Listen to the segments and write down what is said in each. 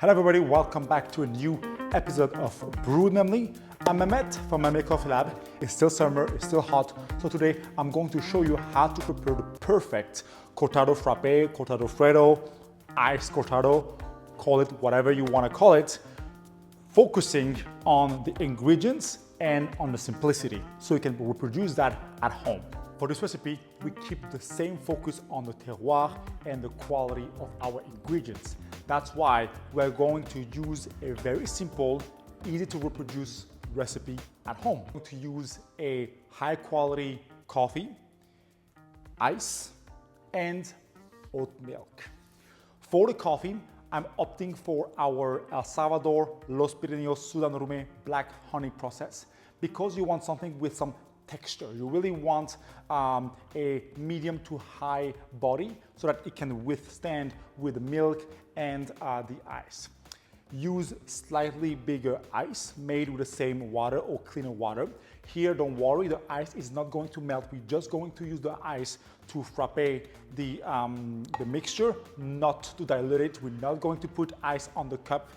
Hello everybody, welcome back to a new episode of Brew with Memli. I'm Mehmet from Memli Coffee Lab. It's still summer, it's still hot, so today I'm going to show you how to prepare the perfect Cortado Frappe, Cortado Freddo, Iced Cortado, call it whatever you want to call it, focusing on the ingredients and on the simplicity, so you can reproduce that at home. For this recipe, we keep the same focus on the terroir and the quality of our ingredients. That's why we're going to use a very simple, easy to reproduce recipe at home. We're going to use a high quality coffee, ice, and oat milk. For the coffee, I'm opting for our El Salvador Los Pirineos Sudan Rume black honey process because you want something with some texture. You really want a medium to high body so that it can withstand with the milk and the ice. Use slightly bigger ice made with the same water or cleaner water. Here, don't worry, the ice is not going to melt. We're just going to use the ice to frappe the mixture, not to dilute it. We're not going to put ice on the cup.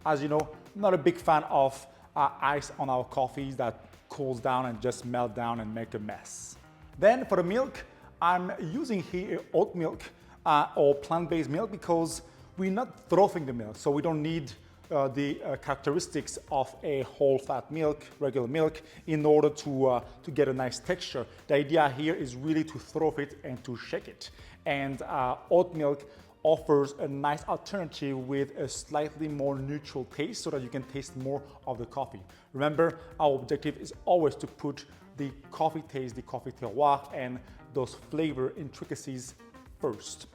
As you know, I'm not a big fan of ice on our coffees that cools down and just melt down and make a mess. Then for the milk, I'm using here oat milk or plant-based milk because we're not frothing the milk, so we don't need the characteristics of a whole fat milk, regular milk, in order to get a nice texture. The idea here is really to froth it and to shake it. And oat milk offers a nice alternative with a slightly more neutral taste so that you can taste more of the coffee. Remember, our objective is always to put the coffee taste, the coffee terroir, and those flavor intricacies first.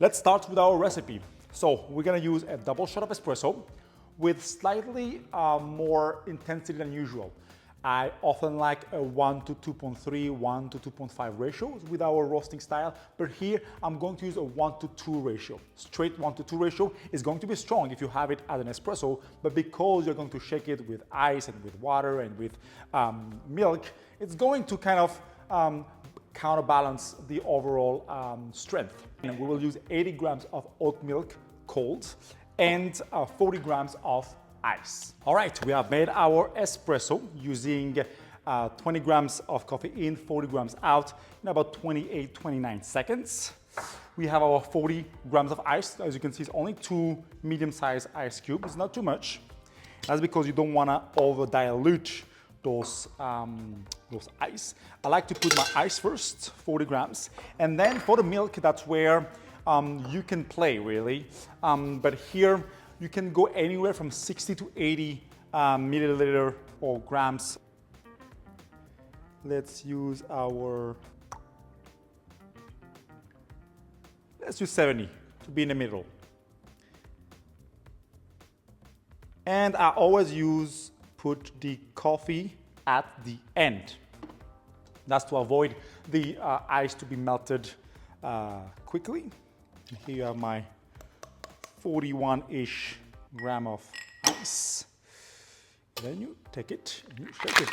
Let's start with our recipe. So we're gonna use a double shot of espresso with slightly more intensity than usual. I often like a 1 to 2.3, 1 to 2.5 ratio with our roasting style, but here I'm going to use a 1 to 2 ratio. Straight 1 to 2 ratio is going to be strong if you have it as an espresso, but because you're going to shake it with ice and with water and with milk, it's going to kind of counterbalance the overall strength. And we will use 80 grams of oat milk cold and 40 grams of ice. All right, we have made our espresso using 20 grams of coffee in, 40 grams out in about 28-29 seconds. We have our 40 grams of ice. As you can see, it's only 2 medium-sized ice cubes. It's not too much. That's because you don't want to over dilute those ice. I like to put my ice first, 40 grams, and then for the milk, that's where you can play really. But here you can go anywhere from 60 to 80 milliliter or grams. Let's use 70 to be in the middle. And I always put the coffee at the end. That's to avoid the ice to be melted quickly. Here you have my 41-ish gram of ice. Then you take it and you shake it.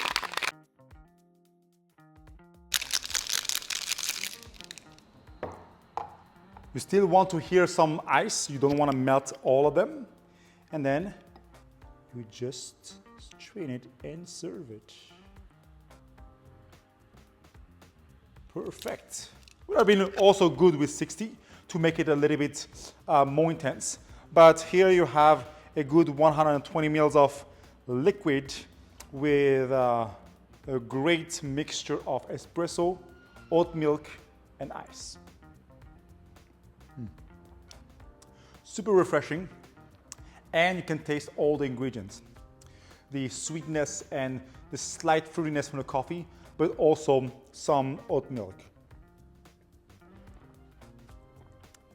You still want to hear some ice. You don't want to melt all of them. And then you just strain it and serve it. Perfect. Would have been also good with 60 to make it a little bit more intense. But here you have a good 120 ml of liquid with a great mixture of espresso, oat milk, and ice. Super refreshing, and you can taste all the ingredients. The sweetness and the slight fruitiness from the coffee, but also some oat milk.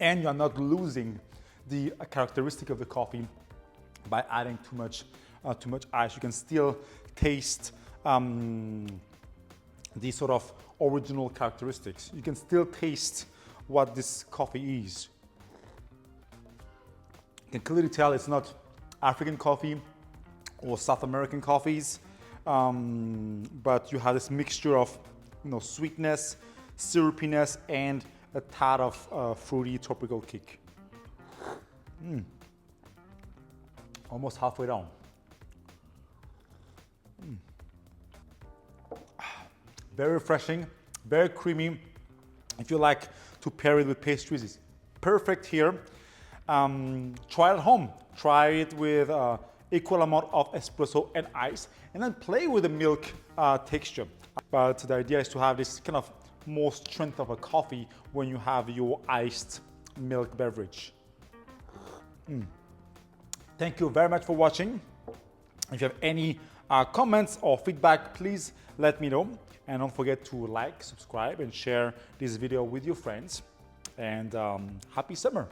And you're not losing the characteristic of the coffee by adding too much ice. You can still taste the sort of original characteristics. You can still taste what this coffee is. You can clearly tell it's not African coffee or South American coffees, but you have this mixture of sweetness, syrupiness, and a tad of fruity tropical kick. Almost halfway down. Very refreshing, very creamy. If you like to pair it with pastries, it's perfect here. Try it at home. Try it with equal amount of espresso and ice, and then play with the milk texture. But the idea is to have this kind of more strength of a coffee when you have your iced milk beverage. Thank you very much for watching. If you have any comments or feedback, please let me know. And don't forget to like, subscribe, and share this video with your friends. And happy summer.